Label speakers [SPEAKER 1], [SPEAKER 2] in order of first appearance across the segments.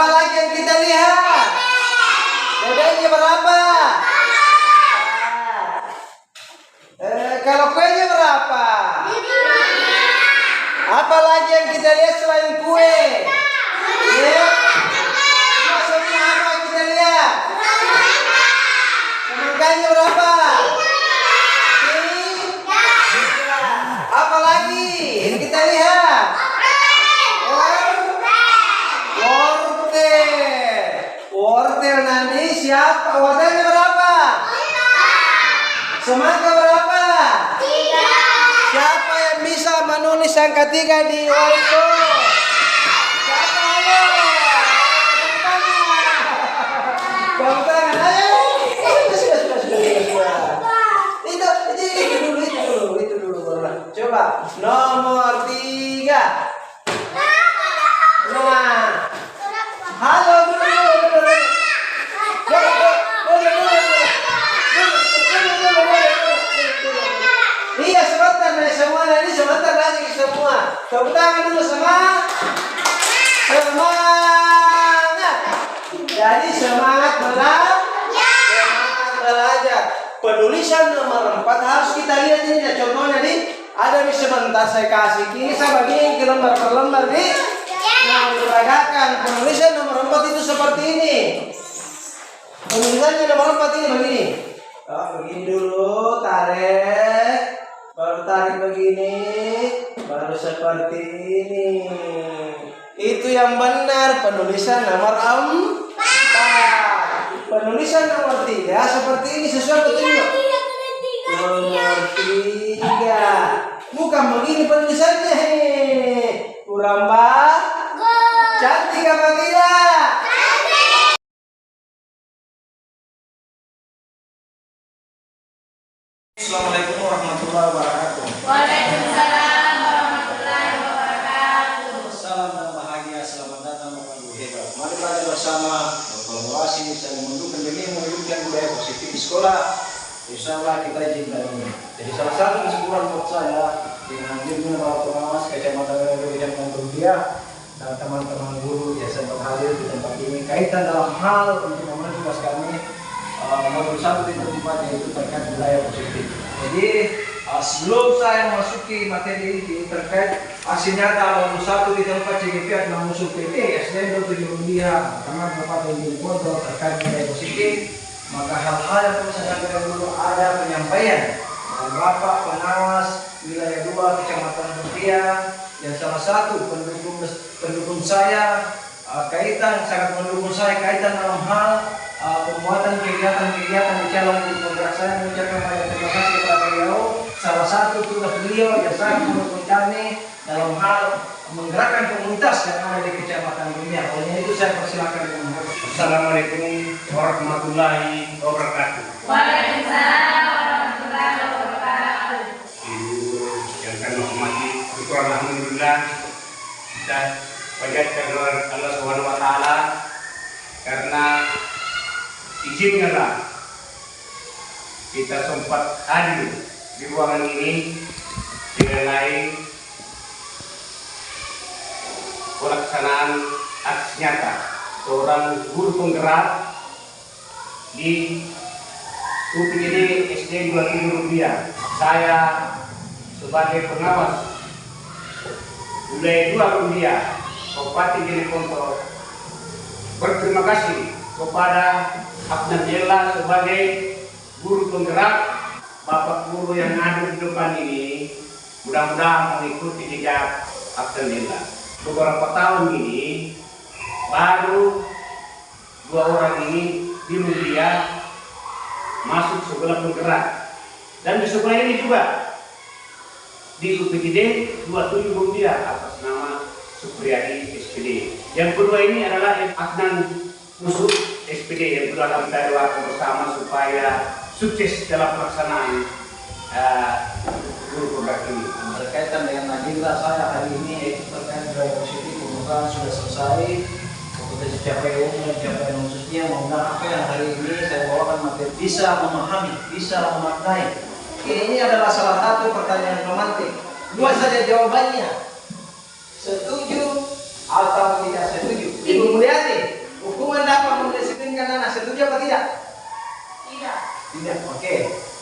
[SPEAKER 1] Apa lagi yang kita lihat? Bebeknya berapa? Kalau kuenya berapa? Apa lagi yang kita lihat selain kue? Ya. Maksudnya apa yang kita lihat? Semangkanya berapa? Apa lagi yang kita lihat? Wortel nanti siapa? Wortelnya berapa? Semangka berapa? Siapa yang bisa menulis angka 3 di whiteboard? Siapa? Ayo. Tepuk tangan. Ayo. Itu dulu. Coba. Nomor 3. Nah. Halo dulu. Iya sebentar nih semua, ini sebentar lagi semua. Tepuk tangan dulu semangat. Jadi semangat belajar. Penulisan nomor 4 harus kita lihat ini ya, contohnya nih. Ada nih sebentar saya kasih. Kini saya bagiin ke lembar per lembar nih. Nah, diperagakan. Penulisan nomor 4 itu seperti ini. Penulisannya nomor 4 ini begini. Begini dulu, tarik. Baru tarik begini. Baru seperti ini. Itu yang benar. Penulisan nomor 4. Penulisan nomor 3 seperti ini. Sesuai petunjuk. Nomor 3. Bukan begini penulisannya. Kurang cantik apa tidak? Assalamualaikum warahmatullahi wabarakatuh.
[SPEAKER 2] Waalaikumsalam warahmatullahi wabarakatuh.
[SPEAKER 1] Salam dan bahagia, selamat datang Bapak Ibu hebat. Mari belajar bersama, berkolaborasi, saling mendukung demi mewujudkan budaya positif di sekolah. Insya Allah kita izinkan ini. Jadi salah satu kesimpulan buat saya dengan hadirnya para pengawas Kecamatan Wilayah Rupiah dan teman-teman guru yang sempat hadir di tempat ini kaitan dalam hal untuk memenuhi tugas kami nomor 1 di tempat yaitu terkait budaya positif. Jadi sebelum saya memasuki materi ini terkait aksi nyata nomor 1 di tempat CGP adalah musuh PT SDN 27 Rupiah karena Kabupaten Jeneponto terkait budaya positif, maka hal-hal yang perlu saya sampaikan dulu ada penyampaian dari Bapak Pengawas Wilayah 2 Kecamatan Rupiah yang salah satu pendukung saya sangat mendukung saya kaitan dalam hal pembuatan kegiatan di calon penggerak. Saya mengucapkan banyak terima kasih kepada beliau. Salah satu tugas beliau yang sangat mendukung kami dalam hal menggerakkan komunitas yang ada di Kecamatan Rupiah. Oleh itu saya persilakan dengan
[SPEAKER 3] Assalamualaikum warahmatullahi wabarakatuh.
[SPEAKER 2] Waalaikumsalam warahmatullahi wabarakatuh.
[SPEAKER 3] Ibu yang kami hormati, syukur alhamdulillah dan panjatkan Allah Subhanahu wa taala karena izinnya lah kita sempat hadir di ruangan ini mengenai pelaksanaan aksi nyata seorang guru penggerak di UPD SD 27 Rupiah. Saya sebagai pengawas wilayah 2 Rupiah Kabupaten Jeneponto berterima kasih kepada Abnan Jela sebagai guru penggerak, Bapak guru yang ada di depan ini mudah-mudahan mengikuti jejak Abnan Jela. Beberapa tahun ini baru 2 orang ini di Rupiah masuk sekolah penggerak, dan di sekolah ini juga di UPD 27 Rupiah atas nama Supriyadi SPD. Yang kedua ini adalah Adnan Musuh SPD yang sudah kami doakan bersama supaya sukses dalam pelaksanaan guru penggerak ini.
[SPEAKER 1] Berkaitan dengan agenda saya hari ini yaitu terkait budaya positif, pembukaan sudah selesai. Kompetensi capaian umum dan capaian khususnya, mudah-mudahan apa yang hari ini saya bawakan materi bisa memahami, bisa memaknai. Ini adalah salah satu pertanyaan romantik. 2 saja jawabannya. Setuju atau tidak setuju? Ibu Mulyati. pendidikan anak. Setuju apa tidak?
[SPEAKER 2] Tidak.
[SPEAKER 1] Tidak. Oke.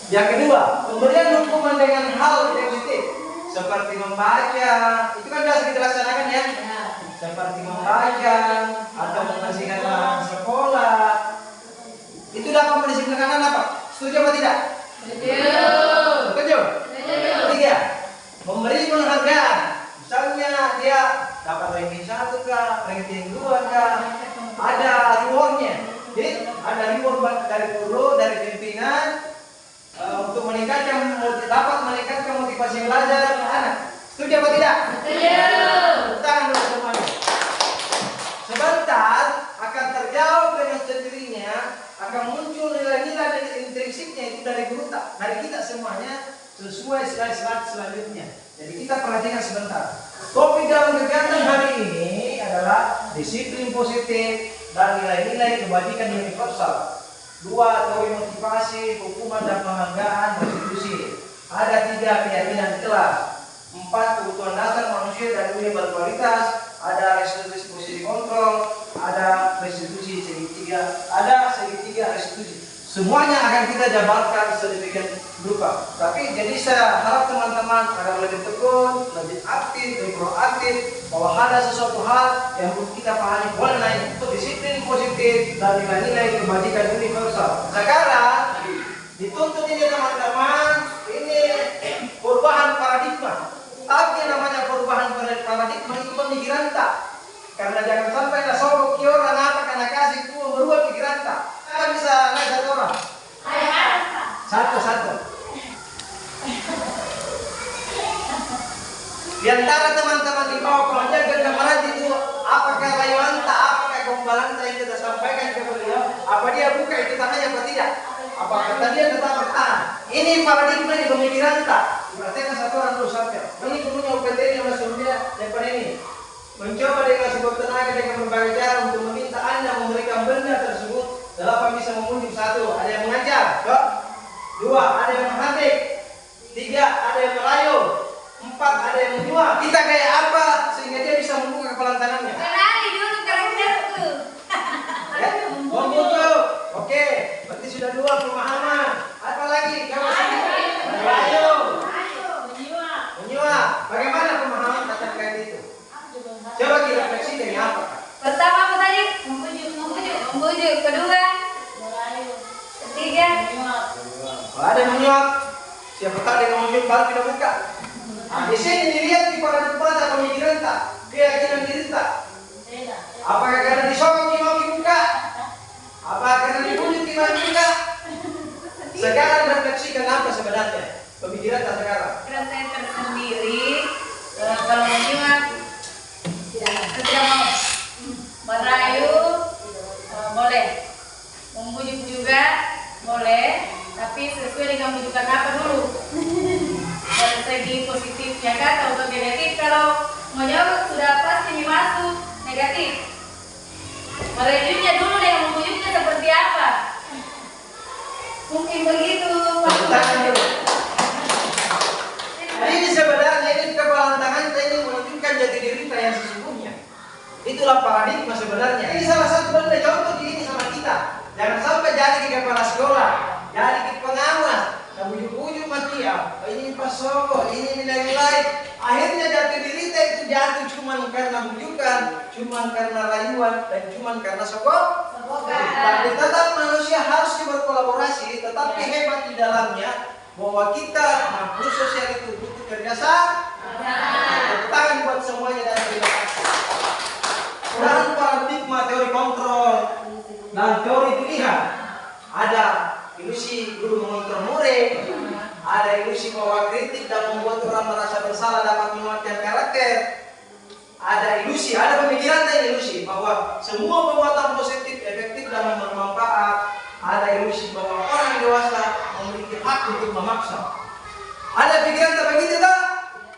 [SPEAKER 1] Yang kedua, pemberian hukuman dengan hal positif seperti membaca. Itu kan biasa kita laksanakan ya. Seperti membaca atau membersihkan lahan sekolah. Itu dapat mendisiplinkan anak apa? Setuju apa tidak?
[SPEAKER 2] Setuju.
[SPEAKER 1] Setuju?
[SPEAKER 2] Setuju.
[SPEAKER 1] Ketiga, memberi penghargaan. Misalnya dia dapat ranking 1 kah, ranking 2 kah, ada rewardnya. Jadi ada reward dari guru, dari pimpinan untuk dapat meningkatkan motivasi belajar anak. Setuju apa tidak?
[SPEAKER 2] Setuju.
[SPEAKER 1] Tangan dulu semuanya. Sebentar akan terjawab dengan sendirinya, akan muncul nilai-nilai dan intrinsiknya itu dari guru dari kita semuanya sesuai slide-slide selanjutnya. Jadi kita perhatikan sebentar. Topik dalam kegiatan hari ini adalah disiplin positif dan nilai-nilai kebajikan universal. 2, teori motivasi, hukuman dan penghargaan, konstitusi. Ada 3 keyakinan di kelas. 4, kebutuhan dasar manusia dan dunia berkualitas. Ada restitusi posisi kontrol. Ada restitusi segitiga. Ada segitiga restitusi. Semuanya akan kita jabarkan sedemikian rupa. Tapi jadi saya harap teman-teman agar lebih tekun, lebih aktif, lebih proaktif, bahwa ada sesuatu hal yang perlu kita pahami. Boleh naik untuk disiplin positif dan nilai-nilai kebajikan universal. Sekarang dituntut ini teman-teman, ini perubahan paradigma. Tapi yang namanya perubahan paradigma itu pemikiran tak. Karena jangan sampai ada sobo kiora apa karena kasih itu berubah pikiran tak. Kita bisa naik satu orang. Satu. Di antara teman-teman di bawah kalau jaga gambaran itu apakah rayuanta, apakah gombalanta yang kita sampaikan ke beliau, apa dia buka itu tangannya apa tidak? Apakah tadi dia tetap ini paradigma di pemikiran tak? Berarti kan satu orang dulu sampai. Ini gurunya UPT yang sebelumnya depan ini mencoba dengan sebuah tenaga dengan berbagai cara untuk meminta Anda memberikan benda tersebut. 8 bisa mengunjung. 1, ada yang mengajar. 2, ada yang menghadik. 3, ada yang merayu. 4, ada yang menyuap. Kita kayak apa sehingga dia bisa membuka kepala tangannya?
[SPEAKER 2] Kenali dulu karakterku.
[SPEAKER 1] Ya, membuka. Oke, berarti sudah 2 pemahaman. Apa lagi? Kamu merayu. Menyuap. Bagaimana pemahaman terkait itu? Coba kita refleksi dari apa?
[SPEAKER 2] Pertama apa tadi? Membujuk. Kedua, ketiga,
[SPEAKER 1] Kalau ada yang menyuap, siapa tahu dia menyuap baru kita buka. Di sini dilihat di paradigma pemikiran tak, keyakinan diri tak. Apakah karena disokong imam dibuka? Apakah karena dibujuk imam dibuka? Sekarang refleksikan apa sebenarnya pemikiran tak sekarang?
[SPEAKER 2] kira saya tersendiri. Kalau menyuap tidak mau. Merayu boleh, membujuk juga boleh, tapi sesuai dengan bujukan apa dulu. Dari segi positifnya kan, atau untuk negatif. Kalau menjawab sudah pasti masuk negatif. Merayunya dulu dengan membujuknya seperti apa? Mungkin begitu.
[SPEAKER 1] Tangan dulu. Ini sebenarnya ini kepala tangan kita ini menunjukkan jati diri kita yang sesungguhnya. Itulah paradigma sebenarnya. Ini salah satu benda contoh di ini sama kita. Jangan sampai jadi ke kepala sekolah, jadi ke pengawas, dan bujuk-bujuk mati ya. Ini Pak Sogo, ini nilai-nilai. Akhirnya jati diri kita itu jatuh cuma karena bujukan, cuma karena rayuan, dan cuma karena sogok. Tapi tetap manusia harus berkolaborasi, tetapi hebat di dalamnya bahwa kita makhluk sosial itu butuh kerjasama. Tangan buat semuanya dan terima kasih. Dan paradigma teori kontrol dan teori pilihan. Ada ilusi guru mengontrol murid, ada ilusi bahwa kritik dan membuat orang merasa bersalah dapat menguatkan karakter. Ada ilusi, ada pemikiran dan ilusi bahwa semua perbuatan positif efektif dan bermanfaat. Ada ilusi bahwa orang dewasa memiliki hak untuk memaksa. Ada pikiran tak begitu tak?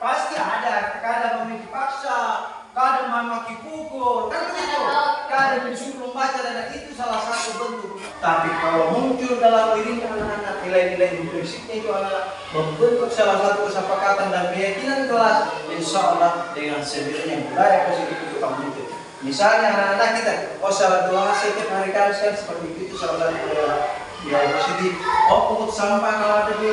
[SPEAKER 1] Pasti ada. Kadang memiliki paksa, kadang memaki pukul, kan begitu. Kadang disuruh membaca dan itu salah satu bentuk. Tapi kalau muncul dalam dirinya anak-anak nilai-nilai intrinsik itu adalah membentuk salah satu kesepakatan dan keyakinan kelas, insya Allah dengan sendirinya budaya positif itu akan muncul. Misalnya anak-anak kita, oh salah dua setiap hari Kamis kan seperti itu salah dia positif. Oh pungut sampah kalau ada di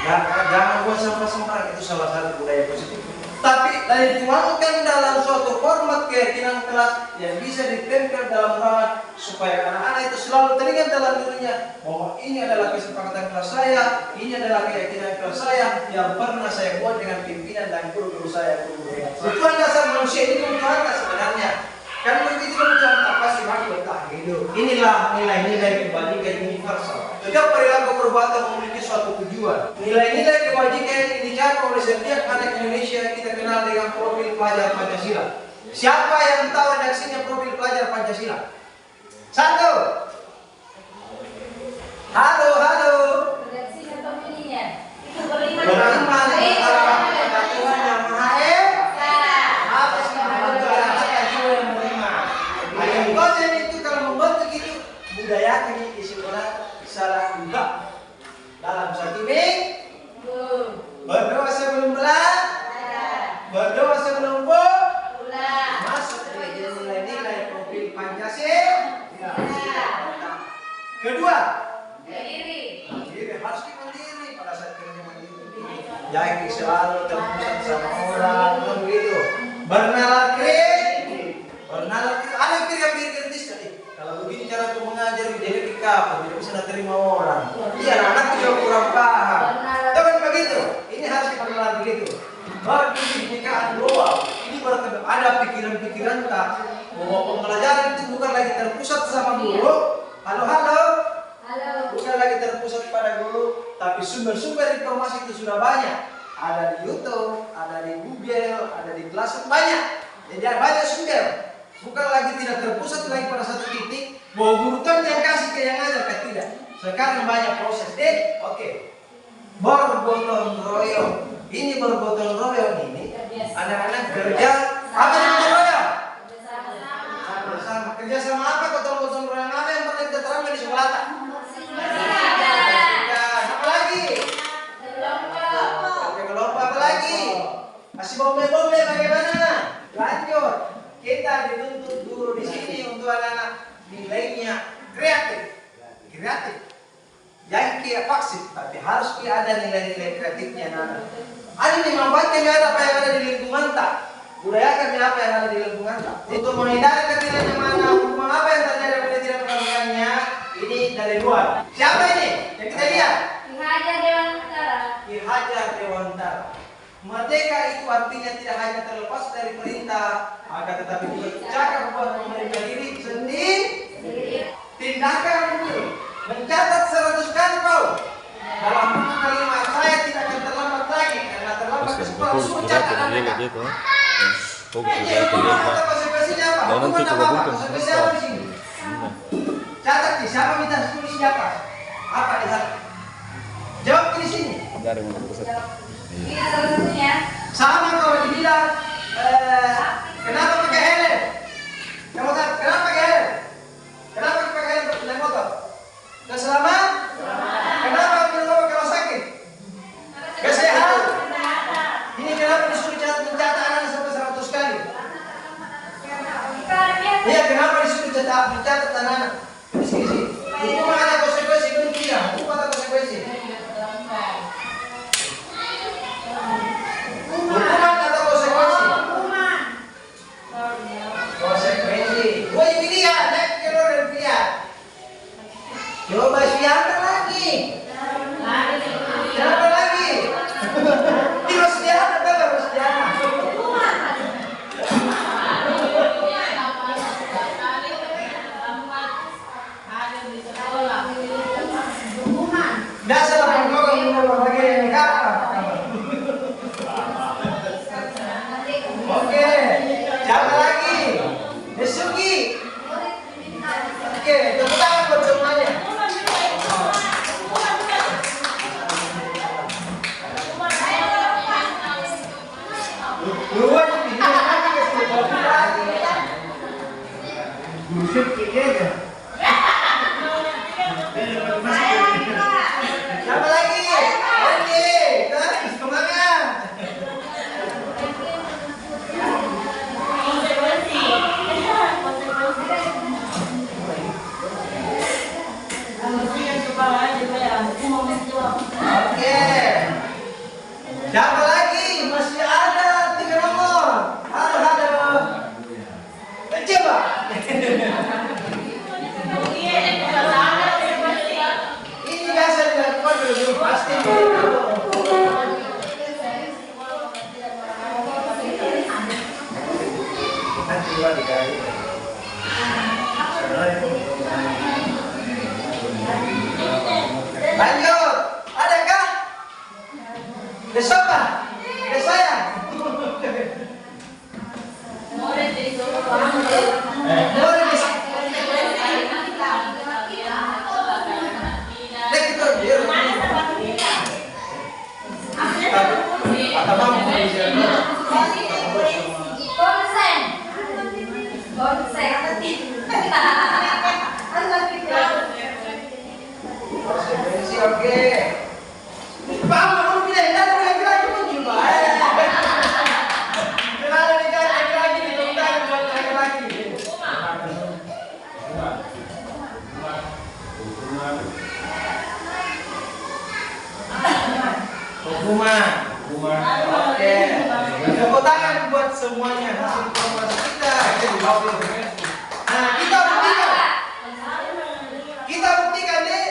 [SPEAKER 1] jangan buat sampah sembarangan, itu salah satu budaya positif. Tapi dituangkan dalam suatu format keyakinan kelas yang bisa ditempel dalam ruangan supaya anak-anak itu selalu teringat dalam dirinya bahwa ini adalah kesepakatan kelas saya, ini adalah keyakinan kelas saya yang pernah saya buat dengan pimpinan dan guru-guru saya. Tujuan dasar manusia ini untuk sebenarnya. Kan begitu kebutuhan apa sih makhluk hidup. Inilah nilai-nilai kebajikan universal. Setiap perilaku perbuatan memiliki suatu tujuan. Nilai-nilai kebajikan yang dicapai oleh setiap anak Indonesia yang kita kenal dengan profil pelajar Pancasila. Siapa yang tahu redaksinya profil pelajar Pancasila? Satu. Halo.
[SPEAKER 2] Redaksinya atau bunyinya? Itu berlima.
[SPEAKER 1] Budaya ini istilah salah juga dalam satu minggu berdoa sebelum bulan masuk nilai-nilai profil Pancasila. Kedua, diri harus mandiri pada saat kerja mandiri. Jangan selalu terpusat sama orang begitu. Bernalar kritis. Ada kritis tadi. Kalau begini cara untuk mengajar jadi apa? Tidak bisa terima orang. Iya, anak juga kurang paham. Jangan begitu. Ini harus diperlakukan begitu. Baru pernikahan global. Ini baru ada pikiran-pikiran tak bahwa pembelajaran itu bukan lagi terpusat sama guru. Halo. Bukan lagi terpusat pada guru, tapi sumber-sumber informasi itu sudah banyak. Ada di YouTube, ada di Google, ada di kelas banyak. Jadi banyak sumber. Bukan lagi tidak terpusat lagi pada satu titik bahwa guru yang kasih ke yang ajar ke tidak. Sekarang banyak proses oke. Bergotong royong. Ini bergotong royong ini anak-anak kerja apa yang gotong royong? Sama kerja sama apa gotong royong apa yang pernah kita terangkan di sekolah? Apa lagi? Kelompok apa lagi? Masih bombe bagaimana? Lanjut. Kita dituntut guru di sini untuk anak-anak nilainya kreatif. Yang kia vaksin, tapi harus ada nilai-nilai kreatifnya anak. Ada nih manfaatnya apa yang ada di lingkungan tak. Budayakan apa yang ada di lingkungan tak. Untuk menghindari ketilainya mana, hukuman apa yang terjadi pada tidak melakukannya. Ini dari luar. Siapa ini? Yang kita lihat. Ki Hajar Dewantara. Merdeka itu artinya tidak hanya terlepas dari perintah, akan tetapi juga cakap buat memerintah diri sendiri. Tindakan itu mencatat 100 kali kau dalam buku kalimat saya tidak akan terlambat lagi karena terlambat ke sekolah suruh catat anak. Konsekuensinya apa? Hukuman apa? Konsekuensinya apa di sini? Catat nih, siapa minta tulis di atas? Apa di sana? Jawab di sini.
[SPEAKER 2] Ini salah satunya.
[SPEAKER 1] Sama kalau dibilang kenapa pakai helm? Kenapa pakai helm? Kenapa pakai helm untuk naik motor? Keselamatan? Kenapa minum kalau sakit? Kesehatan? Ini kenapa disuruh mencatat anak sampai 100 kali? Iya, kenapa disuruh mencatat anak? Di sini. Hukum ada konsekuensi, belum tidak. Hukum ada konsekuensi. Hukuman atau konsekuensi? Konsekuensi. Woi pilihan, naik ke roda pilihan. Coba siapa lagi? Siapa lagi? Tidak sediana, tidak sediana. Dasar pengkau berbagai negara. Oke, siapa lagi? Desuki. Oke, tepuk tangan buat semuanya. Luar video lagi ke Buset aja. Siapa lagi? Oke, semangat. Ini biasa dilakukan dulu pasti. Nanti juga dikali. Lanjut, adakah? Besok kan? Saya. Oke. Hukuman. Oke. Tepuk tangan buat semuanya hasil informasi kita. Nah, kita buktikan deh.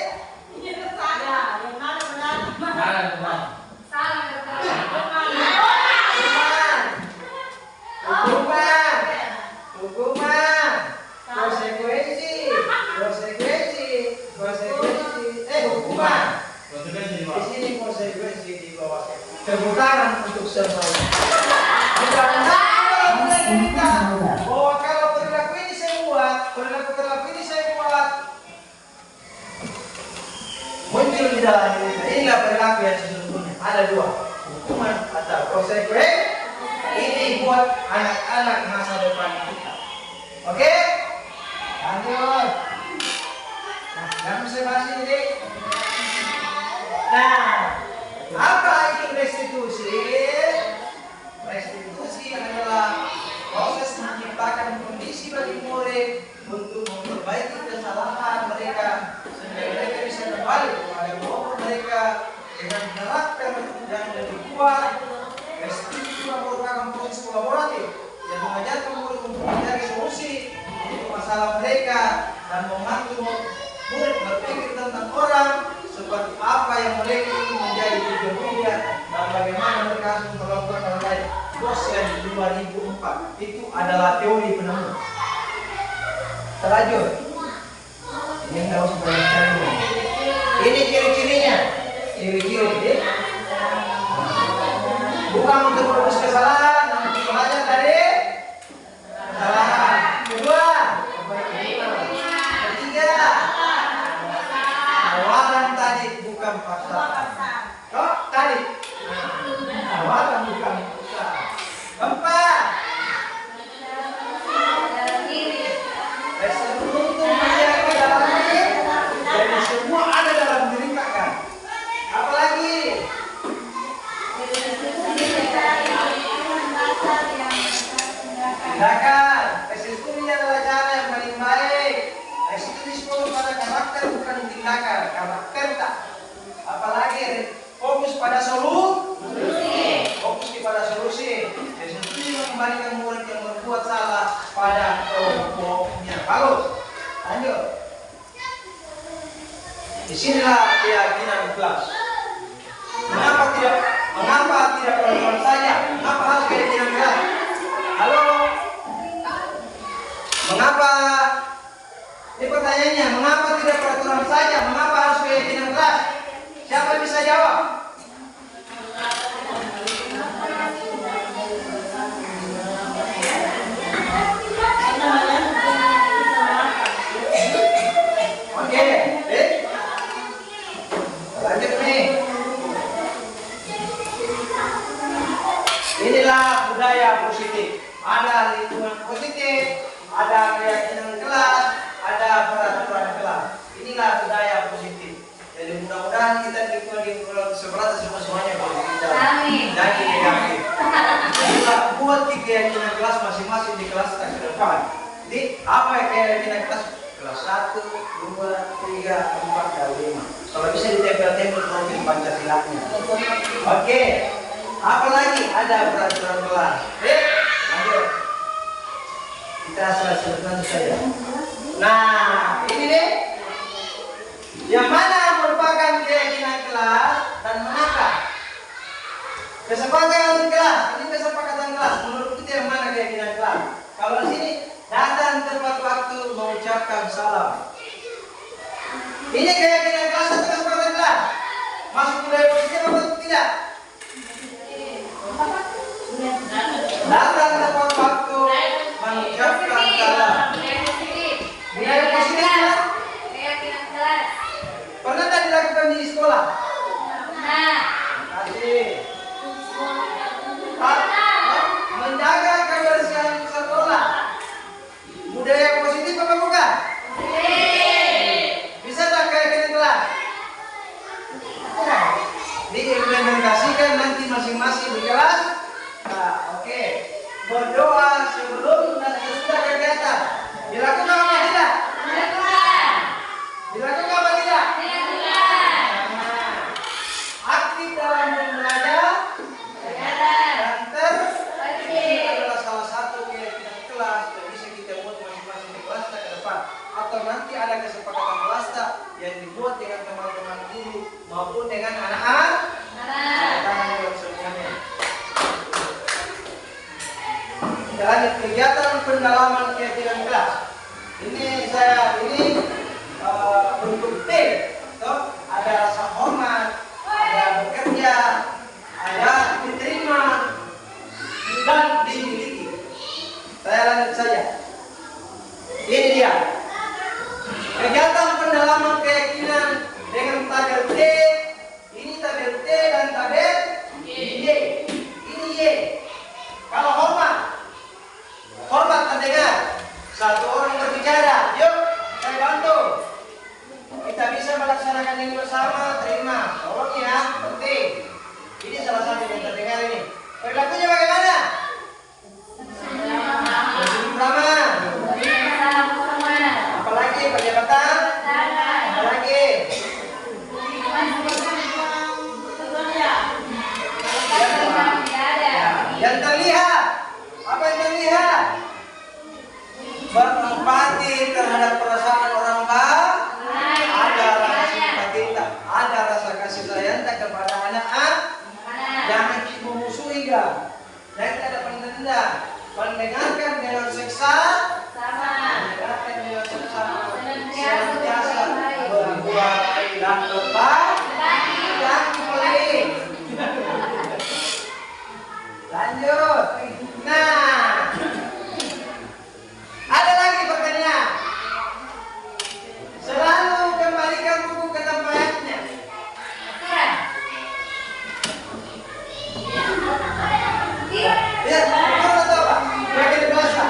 [SPEAKER 1] Hukuman. Konsekuensi. Hukuman. Di sini konsekuensi di bawah. Tepuk tangan untuk semuanya. Bahwa kalau perilaku ini saya buat, muncul di dalam diri kita. Inilah perilaku yang sesungguhnya. Ada dua, hukuman atau konsekuensi. Ini buat anak-anak masa depan kita. Oke? Lanjut. Nah, jangan saya bahas ini deh. Nah, apa itu restitusi? Restitusi adalah proses menciptakan kondisi bagi murid untuk memperbaiki kesalahan mereka sehingga mereka bisa kembali kepada kelompok mereka dengan karakter yang lebih kuat. Restitusi merupakan proses kolaboratif yang mengajarkan murid untuk mencari solusi untuk masalah mereka dan membantu murid berpikir tentang orang seperti apa yang mereka ingin menjadi tujuan dunia dan bagaimana mereka harus melakukan hal lain. Dosen 2004 itu adalah teori penemu. Terlanjut. Ini nggak usah banyak cari. Ini ciri-cirinya. Ciri-ciri. Bukan untuk menebus kesalahan, namun untuk belajar dari kesalahan. Kedua. Ketiga. Tawaran tadi bukan fakta. Oh, tadi. Tawaran bukan fakta. Keempat. Restitusi menjaga dalam diri. Jadi semua ada dalam diri kakak. Apalagi? Tindakan. Restitusi adalah cara yang paling baik. Restitusi fokus pada karakter bukan tindakan. Karakter tak. Apalagi fokus pada solusi. Fokus kepada solusi. Restitusi mengembalikan murid yang berbuat salah pada kelompoknya. Bagus. Lanjut. Disinilah keyakinan kelas. Mengapa tidak perempuan saja? Mengapa harus keyakinan kelas? Halo? Mengapa? Ini pertanyaannya, mengapa tidak peraturan saja? Mengapa harus keyakinan kelas? Siapa yang bisa jawab? Oke, lanjut nih. Inilah budaya positif. Ada lingkungan positif, ada keyakinan kelas, ada peraturan kelas. Inilah budaya positif. Jadi mudah-mudahan kita di seberata semuanya kalau kita jadi negatif. Kita buat di keyakinan kelas masing-masing di kelas kita ke depan. Jadi apa yang keyakinan kelas? Kelas 1, 2, 3, 4, dan 5. Kalau bisa ditempel-tempel profil Pancasilanya. Oke. Apalagi ada peraturan kelas. Lanjut. Kita selesaikan saja. Nah, ini nih yang mana merupakan keyakinan kelas dan manakah kesepakatan kelas? Ini kesepakatan kelas. Menurut kita yang mana keyakinan kelas? Kalau di sini datang tepat waktu mengucapkan salam. Ini keyakinan kelas atau kesepakatan kelas? Masuk budaya positif atau tidak? Datang tepat waktu mengucapkan salam. Budaya positif ya?
[SPEAKER 2] Keyakinan kelas.
[SPEAKER 1] Pernah tak dilakukan di sekolah?
[SPEAKER 2] Nah.
[SPEAKER 1] Kasih. Menjaga kebersihan sekolah. Budaya positif apa bukan? Bisa tak keyakinan kelas? Diimplementasikan nanti masing-masing di kelas. Nah, oke. Berdoa sebelum dan sesudah kegiatan. Dilakukan apa tidak? Dilakukan apa tidak? Nah, aktif dalam belajar dan ini adalah salah satu keyakinan kelas yang bisa kita buat masing-masing di kelas ke depan. Atau nanti ada kesepakatan kelas yang dibuat dengan teman-teman guru maupun dengan anak-anak. Semuanya. Kita lanjut kegiatan pendalaman keyakinan kelas. Ini bentuk T, ada rasa hormat, ada bekerja, ada diterima dan dimiliki. Saya lanjut saja. Ini dia kegiatan pendalaman keyakinan dengan tabel T. Ini tabel T dan tabel Y. Ini Y. Kalau hormat terdengar. Satu orang berbicara, yuk saya bantu. Kita bisa melaksanakan ini bersama, terima. Tolong ya, penting. Ini salah satu yang terdengar ini. Perilakunya bagaimana? Ramah. Apalagi penyebatan? Apalagi? Yang terlihat. Apa yang terlihat? Berempati terhadap perasaan orang lain. Ada rasa simpati, ada rasa kasih sayang kepada anak-anak. Jangan memusuhi kan. Dan tidak ada pendendam. Mendengarkan dengan seksa. Mendengarkan dengan seksa. Senantiasa berbuat dan berbakti dan pelit. Lanjut. Nah, ada lagi pertanyaan. Selalu kembalikan buku ke tempatnya. Ya, betul atau apa? Bagi bahasa.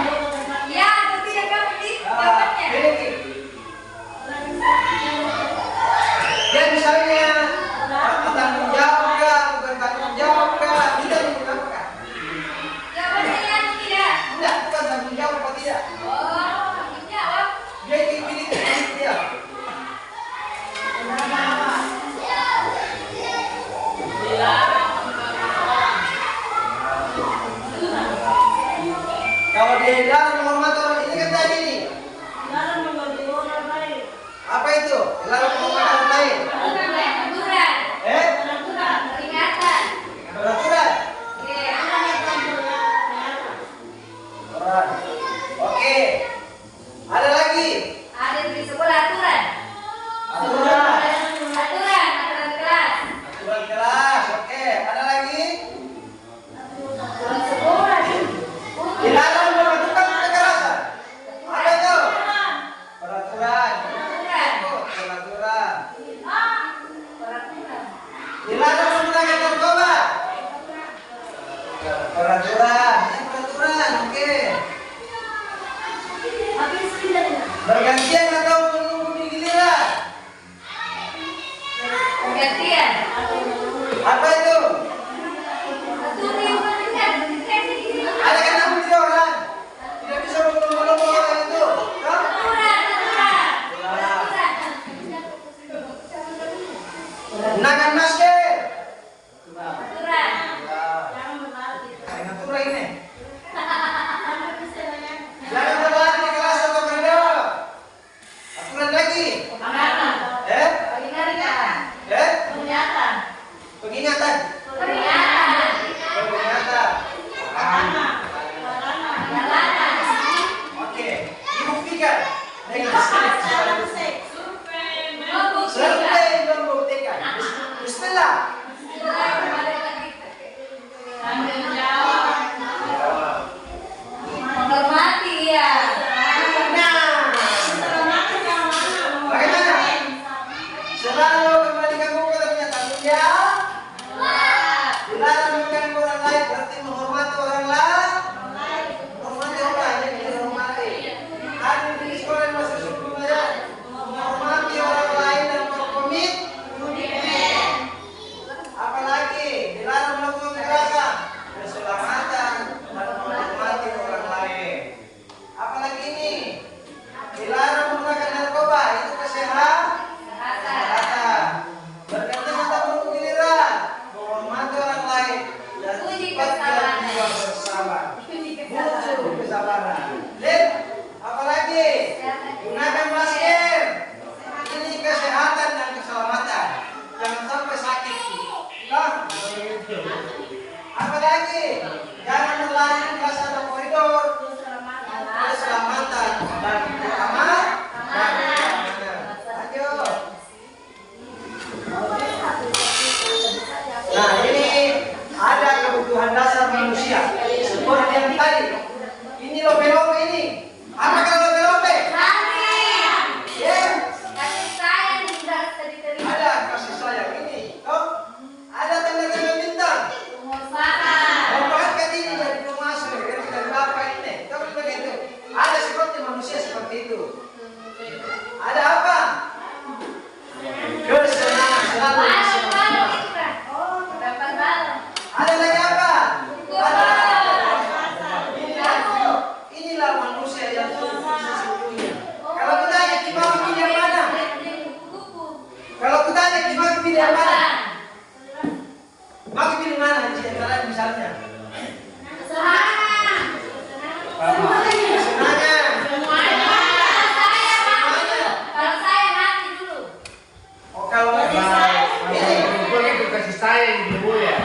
[SPEAKER 2] Ya, tidak kamu dapatnya.
[SPEAKER 1] Dan misalnya tanggung jawab kah, bukan tanggung jawab kah, tidak menggunakan.
[SPEAKER 2] Jawabannya tidak.
[SPEAKER 1] Tidak, bukan tanggung jawab apa tidak.
[SPEAKER 2] Oh, tanggung jawab.
[SPEAKER 1] Dia pilih dia. Kalau dia dalam menghormati orang ini kan tadi nih. Apa itu? Dalam menghormati orang lain.
[SPEAKER 2] Aturan. Peringatan.
[SPEAKER 1] Peraturan. Oke. Ada lagi?
[SPEAKER 2] Ada di sekolah aturan.
[SPEAKER 1] Aturan.
[SPEAKER 2] Aturan kelas.
[SPEAKER 1] Aturan kelas. Oke. Ada lagi?
[SPEAKER 2] Sekolah.
[SPEAKER 1] Dilarang melakukan kekerasan. Ada tuh? Peraturan. Peraturan. Survei membuktikan. Bismillah.
[SPEAKER 2] Menghormati ya.
[SPEAKER 1] Nah, bagaimana? Selalu kembali kamu ke punya tanggung jawab. Dilarang mengganggu orang lain berarti menghormati orang lain. Menghormati orang yang dihormati. Hadir di sekolah yang masih sebelum aja. Menghormati orang lain dan berkomit. Apalagi dilarang melakukan kekerasan, keselamatan dan menghormati orang lain. Apalagi ini dilarang menggunakan narkoba, itu kesehatan. Berganti mata berhukum giliran, menghormati orang lain dan cepat berjuang bersama. Muncul kesabaran. Dan apalagi gunakan masker. Ini kesehatan dan keselamatan. Jangan sampai sakit. Nah, apalagi jangan melayani kelas atau koridor. Keselamatan dan keamanan. Lanjut. Nah, ini ada kebutuhan dasar manusia seperti yang tadi. Ini lope-lope ini. Apa kalau lope-lope? Ya. Ada kasih sayang ini. Oh, ada tanda-tanda bintang. Memperhatikan ini dari pemasuk, dari bapak ini. Tapi begitu. Ada seperti manusia seperti itu. Ada apa? Kesenangan selalu. Ada lagi apa? Inilah manusia yang sesungguhnya. Kalau kita tanya gimana pilih yang mana? Kalau kita tanya gimana pilih yang mana? Mau pilih mana? Antara misalnya. Kesenangan. Oh, kalau
[SPEAKER 3] Itu kasih sayang dulu ya.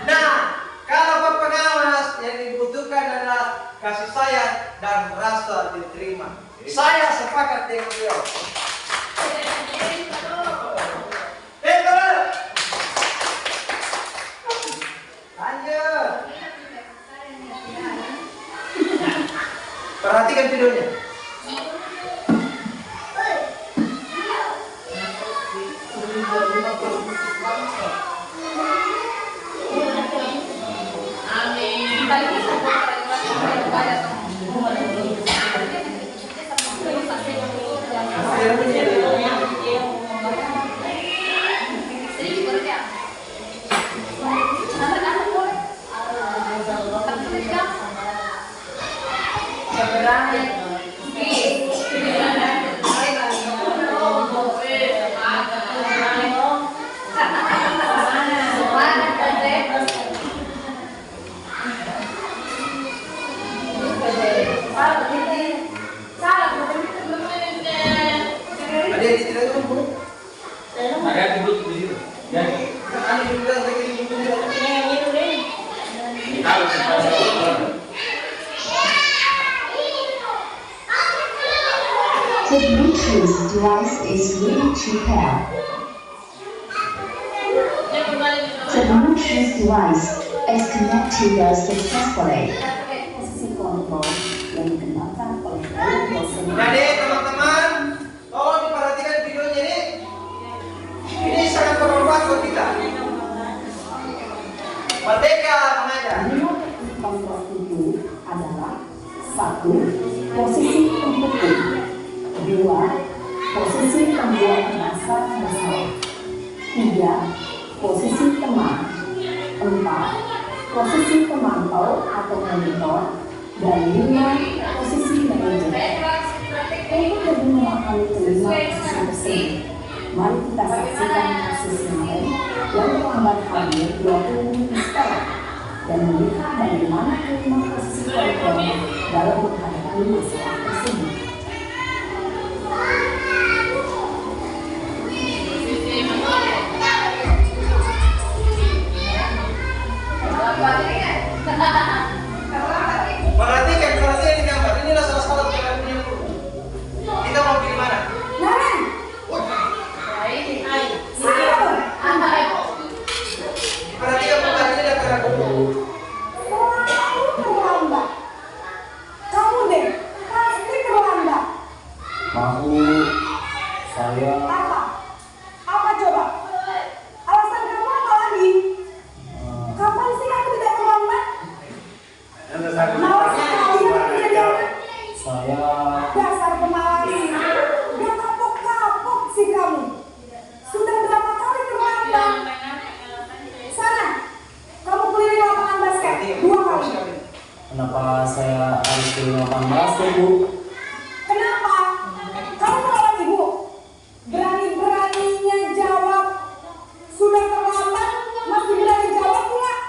[SPEAKER 1] nah, kalau pengawas yang dibutuhkan adalah kasih sayang dan rasa diterima. Saya sepakat dengan beliau. Betul. Lanjut. Perhatikan videonya.
[SPEAKER 4] The Bluetooth device is ready to pair. The Bluetooth device is connected successfully. Posisi kontrol yang digunakan oleh dosen.
[SPEAKER 1] Jadi teman-teman, tolong diperhatikan videonya ini. Ini sangat bermanfaat buat kita. Merdeka mengajar.
[SPEAKER 4] Lima teknik kontrol itu adalah: 1. Posisi pemukul, 2. Posisi pembuat masalah, 3. Posisi teman, 4. Posisi pemantau atau monitor, dan 5. Posisi manajer. Untuk lebih memahami kelima posisi tersebut, mari kita saksikan kasus yang lain yang terlambat hadir 20 menit sekarang dan melihat bagaimana kelima posisi kontrol dalam menghadapi masalah tersebut.
[SPEAKER 1] Perhatikan di gambar. Inilah salah satu yang punya guru. Kita Aku, saya,
[SPEAKER 4] Apa? Apa coba? Alasan kamu apa lagi? Kapan sih aku tidak terlambat?
[SPEAKER 3] Ada satu
[SPEAKER 4] Malas sekali aku tidak jawab.
[SPEAKER 1] saya,
[SPEAKER 4] Dasar pemalas. Gak kapok-kapok sih kamu. Sudah berapa kali terlambat? Sana, kamu keliling lapangan basket 2 kali.
[SPEAKER 1] kenapa saya harus keliling lapangan basket, Bu?
[SPEAKER 4] Kenapa? Kamu melawan ibu? Berani-beraninya jawab. Sudah terlambat, masih berani jawab nggak?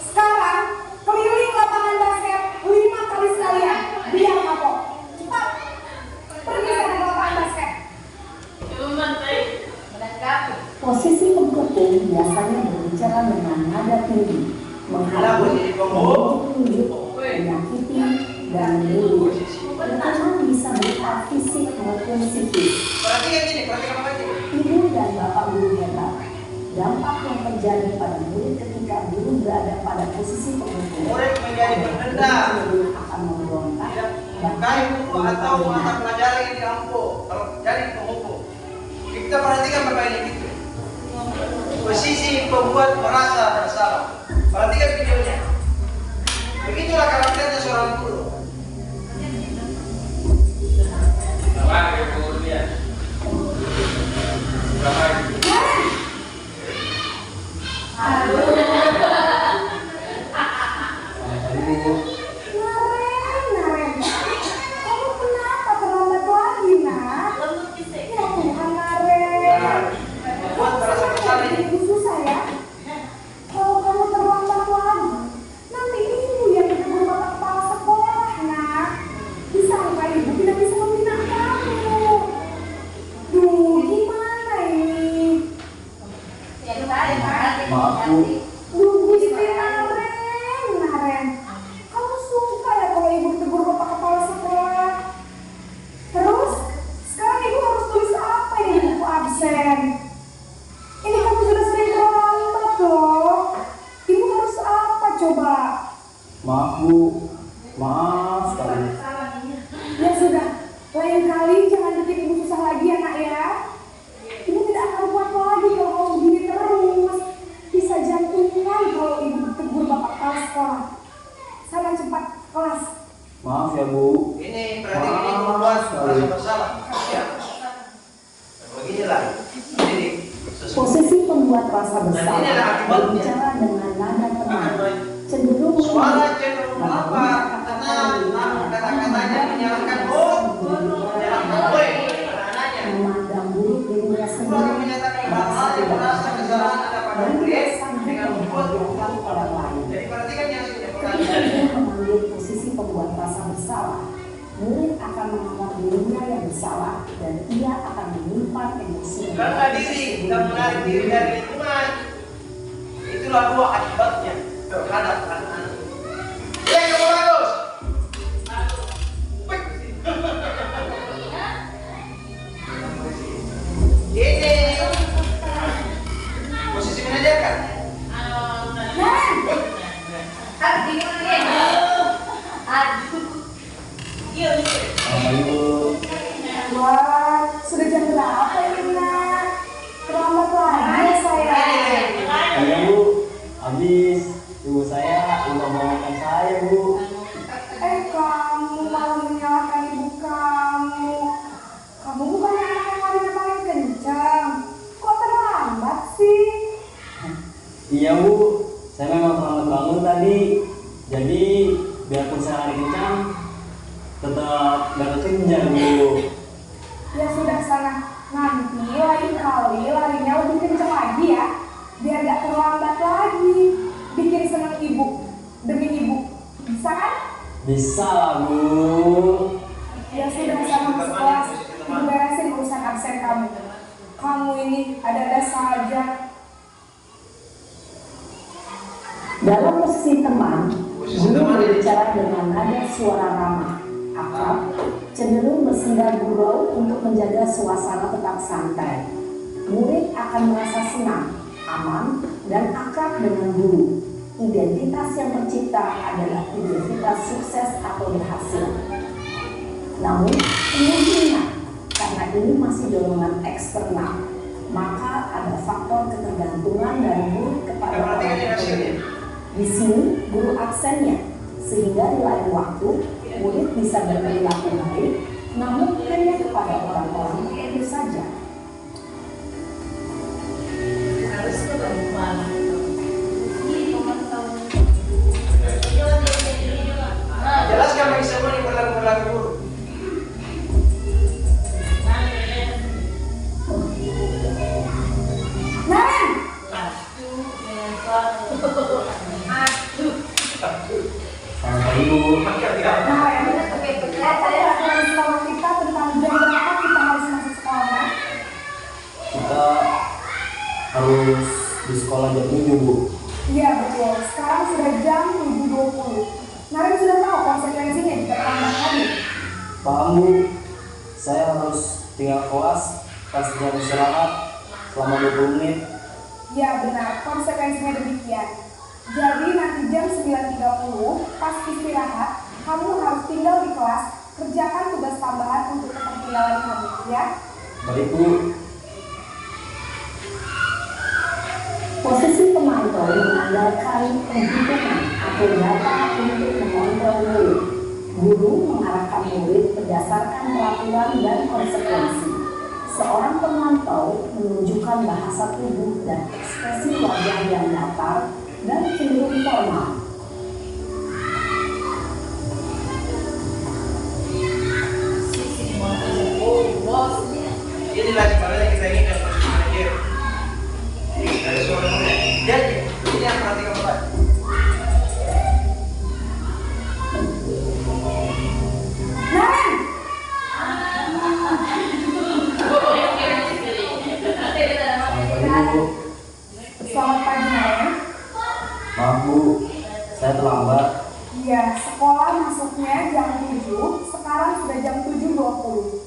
[SPEAKER 4] Sekarang, keliling lapangan basket 5 kali sekalian. Biar kapok. Cepat. Pergi sekarang ke lapangan basket. Posisi pengkepung biasanya berbicara dengan nada tinggi, menghadapi, menunjuk, menyakiti, dan menyuruh. Tekanan bisa berupa fisik maupun psikis.
[SPEAKER 1] Perhatikan apa aja.
[SPEAKER 4] Ibu dan bapak guru hebat. Dampak yang terjadi pada murid ketika guru berada pada posisi penghukum.
[SPEAKER 1] Murid menjadi pendendam.
[SPEAKER 4] Murid akan memberontak dan
[SPEAKER 1] Kain buku atau mata pelajaran yang diampu kalau jadi penghukum. Kita perhatikan permainan itu. Posisi pembuat merasa bersalah. Perhatikan videonya. Begitulah karakternya seorang guru.
[SPEAKER 4] Naren, kamu kenapa terlambat lagi, nak? Ya Tuhan, Naren.
[SPEAKER 1] Buat merasa bersalah ini.
[SPEAKER 4] Ibu susah ya. Kalau kamu terlambat lagi, nanti ibu yang ditegur bapak kepala sekolah, nak. Disangka ibu tidak bisa membina kamu. Duh, gimana ini?
[SPEAKER 1] Maaf, Bu.
[SPEAKER 4] Duh, Gusti Naren. Kamu suka ya kalau ibu ditegur bapak kepala sekolah? Terus, sekarang ibu harus tulis apa ini di buku absen? Ini kamu sudah sering terlambat loh. Ibu harus apa coba?
[SPEAKER 1] Maaf, Bu. Maaf sekali.
[SPEAKER 4] Ya sudah, lain kali jangan bikin ibu susah lagi ya nak ya. Ibu tidak akan kuat lagi kalau kamu begini terus. Bisa jantungan kalau ibu ditegur bapak kepala sekolah. Sana cepat kelas.
[SPEAKER 1] Maaf ya, Bu. Ini perhatikan ini membuat merasa bersalah. Ya. Beginilah. Ini
[SPEAKER 4] Posisi pembuat rasa bersalah berbicara dengan nada tenang, cenderung
[SPEAKER 1] suara cenderung apa? Tenang, namun kata-katanya menyalahkan menyalahkan boy.
[SPEAKER 4] memandang buruk dirinya
[SPEAKER 1] Suara
[SPEAKER 4] sendiri
[SPEAKER 1] menyatakan hal-hal yang merasa kesalahan ada pada
[SPEAKER 4] dan
[SPEAKER 1] murid
[SPEAKER 4] tidak sanggup
[SPEAKER 1] dengan membuat
[SPEAKER 4] membahagiakan orang lain.
[SPEAKER 1] Jadi perhatikan yang sudah
[SPEAKER 4] Ketika dia mengambil posisi pembuat rasa bersalah, murid akan menganggap dirinya yang bersalah dan ia akan menyimpan emosi.
[SPEAKER 1] bangga diri dan menarik diri dari lingkungan. Itulah dua akibatnya terhadap anak-anak. Yang kamu bagus. Ini posisi mengajarkan.
[SPEAKER 4] Wah, sudah jam berapa ini nak? Terlambat lagi ya saya.
[SPEAKER 1] Iya, Bu. Habis ibu saya udah mau makan saya, Bu.
[SPEAKER 4] Kamu malah menyalahkan ibu kamu. Kamu bukan anak yang larinya paling kencang. Kok terlambat sih?
[SPEAKER 1] Iya, Bu. Saya memang terlambat bangun tadi. Jadi biarpun saya lari kencang, tetap gak kekejar, Bu.
[SPEAKER 4] Ya sudah sana. Nanti lain kali larinya lebih kencang lagi ya. Biar gak terlambat lagi. Bikin senang ibu. Demi ibu. Bisa kan?
[SPEAKER 1] Bisa lah, Bu.
[SPEAKER 4] Ya sudah sama ke kelas. Ibu beresin urusan absen kamu. Kamu ini ada-ada saja. Dalam posisi teman, guru berbicara dengan nada suara ramah, akrab, cenderung bersenda gurau untuk menjaga suasana tetap santai. Murid akan merasa senang, aman, dan akrab dengan guru. Identitas yang tercipta adalah identitas sukses atau berhasil. Namun, kemungkinan karena ini masih dorongan eksternal, maka ada faktor ketergantungan dari murid kepada orang tua. Di sini guru aksennya, sehingga di lain waktu murid bisa berperilaku baik, namun hanya kepada orang-orang itu saja.
[SPEAKER 2] Harus ke bagaimana?
[SPEAKER 1] Jelaskan bagi semua ini berlaku guru.
[SPEAKER 4] Naren!
[SPEAKER 5] Selamat pagi Bu.
[SPEAKER 4] Naren, apa peraturan sekolah kita tentang jam berapa kita harus masuk sekolah?
[SPEAKER 5] Kita harus di sekolah jam 7 Bu.
[SPEAKER 4] Iya betul, sekarang sudah jam 7.20. Naren sudah tahu konsekuensinya jika terlambat hari.
[SPEAKER 5] Paham Bu, saya harus tinggal kelas pas jam istirahat selama 20 menit.
[SPEAKER 4] Ya benar, konsekuensinya demikian. Jadi nanti jam 9.30 pas istirahat, kamu harus tinggal di kelas, kerjakan tugas tambahan untuk ketertinggalan kamu, ya.
[SPEAKER 5] Baik Bu.
[SPEAKER 4] Posisi pemantau mengandalkan penghitungan atau data untuk mengontrol murid. Guru mengarahkan murid berdasarkan peraturan dan konsekuensi. Seorang pemantau menunjukkan bahasa tubuh dan ekspresi wajah yang datar dan cenderung formal.
[SPEAKER 1] Inilah sebenarnya kita inginkan belajar. Ada suara mulia. Jadi ini yang perhatikan Pak.
[SPEAKER 4] Naren!
[SPEAKER 5] Selamat pagi Bu.
[SPEAKER 4] Selamat pagi Naren.
[SPEAKER 5] Maaf Bu, saya terlambat.
[SPEAKER 4] Iya, sekolah masuknya jam 7, sekarang sudah jam 7.20.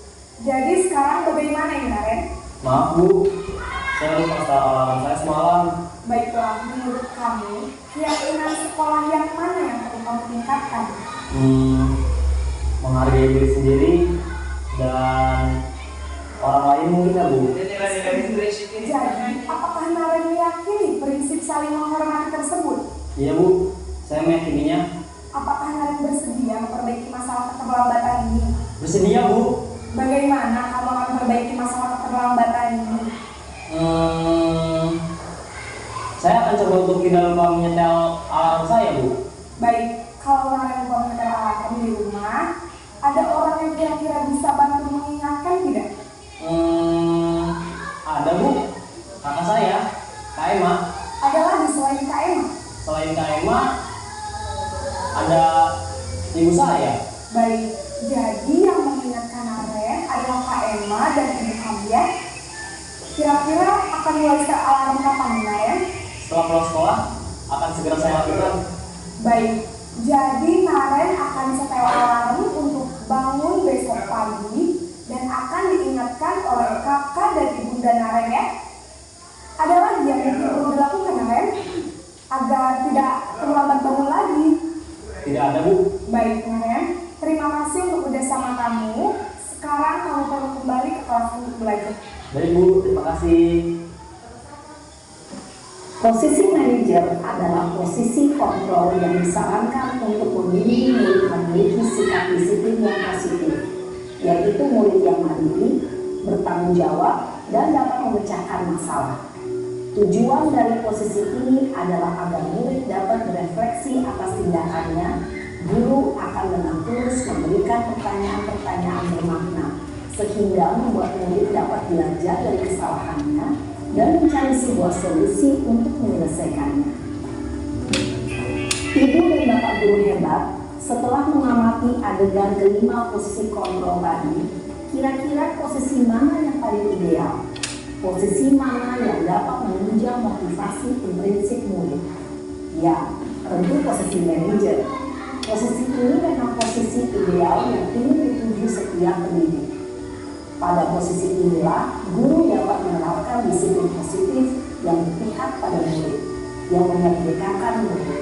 [SPEAKER 4] Jadi sekarang bagaimana ini Naren?
[SPEAKER 5] Maaf Bu, saya lupa start alarm saya semalam.
[SPEAKER 4] Baiklah, menurut kamu, keyakinan sekolah yang mana yang perlu kamu tingkatkan?
[SPEAKER 5] Menghargai diri sendiri dan orang lain mungkin ya Bu.
[SPEAKER 1] Inilah nilai prinsip ini.
[SPEAKER 4] Jadi, apakah Naren meyakini prinsip saling menghormati tersebut?
[SPEAKER 5] Iya Bu, saya meyakininya.
[SPEAKER 4] Apakah Naren bersedia memperbaiki masalah keterlambatan ini?
[SPEAKER 5] Bersedia Bu.
[SPEAKER 4] Bagaimana kamu akan memperbaiki masalah keterlambatan ini?
[SPEAKER 5] Saya akan coba untuk tidak lupa menyetel alarm saya Bu.
[SPEAKER 4] Baik, kalau Naren lupa menyetel alarm di rumah, ada orang yang kira-kira bisa bantu mengingatkan tidak?
[SPEAKER 5] Ada Bu, kakak saya, Kak Emma.
[SPEAKER 4] Ada lagi selain Kak Emma?
[SPEAKER 5] Selain Kak Emma, ada ibu saya.
[SPEAKER 4] Baik, jadi yang mengingatkan Naren adalah Kak Emma dan ibu kamu ya. Kira-kira akan mulai set alarm kapan Naren?
[SPEAKER 5] Setelah pulang sekolah, akan segera saya lakukan.
[SPEAKER 4] Baik, jadi Naren akan setel alarm untuk bangun besok pagi dan akan diingatkan oleh kakak dan ibunda Naren ya. Ada lagi yang perlu dilakukan Naren agar tidak terlambat bangun lagi.
[SPEAKER 5] Tidak ada Bu.
[SPEAKER 4] Baik Naren, terima kasih untuk kerjasama kamu. Sekarang kamu perlu kembali ke kelas untuk belajar.
[SPEAKER 5] Baik Bu, terima kasih.
[SPEAKER 4] Posisi manajer adalah posisi kontrol yang disarankan untuk membimbing murid memiliki sikap disiplin yang positif, yaitu murid yang mandiri, bertanggung jawab, dan dapat memecahkan masalah. Tujuan dari posisi ini adalah agar murid dapat berefleksi atas tindakannya. Guru akan dengan tulus memberikan pertanyaan-pertanyaan bermakna, sehingga membuat murid dapat belajar dari kesalahannya dan mencari sebuah solusi untuk menyelesaikannya. Ibu dan Bapak guru hebat, setelah mengamati adegan kelima posisi kontrol tadi, kira-kira posisi mana yang paling ideal? Posisi mana yang dapat menunjang motivasi prinsip murid? Ya, tentu posisi manajer. Posisi ini memang posisi ideal yang ingin dituju setiap pendidik. Pada posisi inilah, guru dapat menerapkan disiplin positif yang berpihak pada murid, yang memerdekakan murid.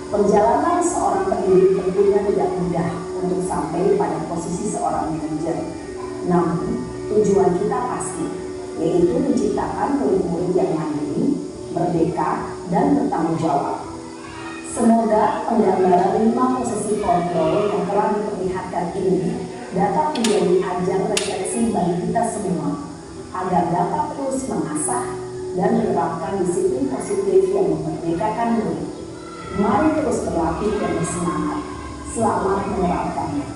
[SPEAKER 4] Perjalanan seorang pendidik tentunya tidak mudah, untuk sampai pada posisi seorang manajer. Namun, tujuan kita pasti, yaitu menciptakan murid-murid yang mandiri, merdeka, dan bertanggung jawab. Semoga penggambaran 5 posisi kontrol yang telah diperlihatkan ini dapat menjadi ajang refleksi bagi kita semua, agar dapat terus mengasah dan menerapkan disiplin positif yang memerdekakan murid. Mari terus berlatih dan bersemangat. Selamat menerapkannya.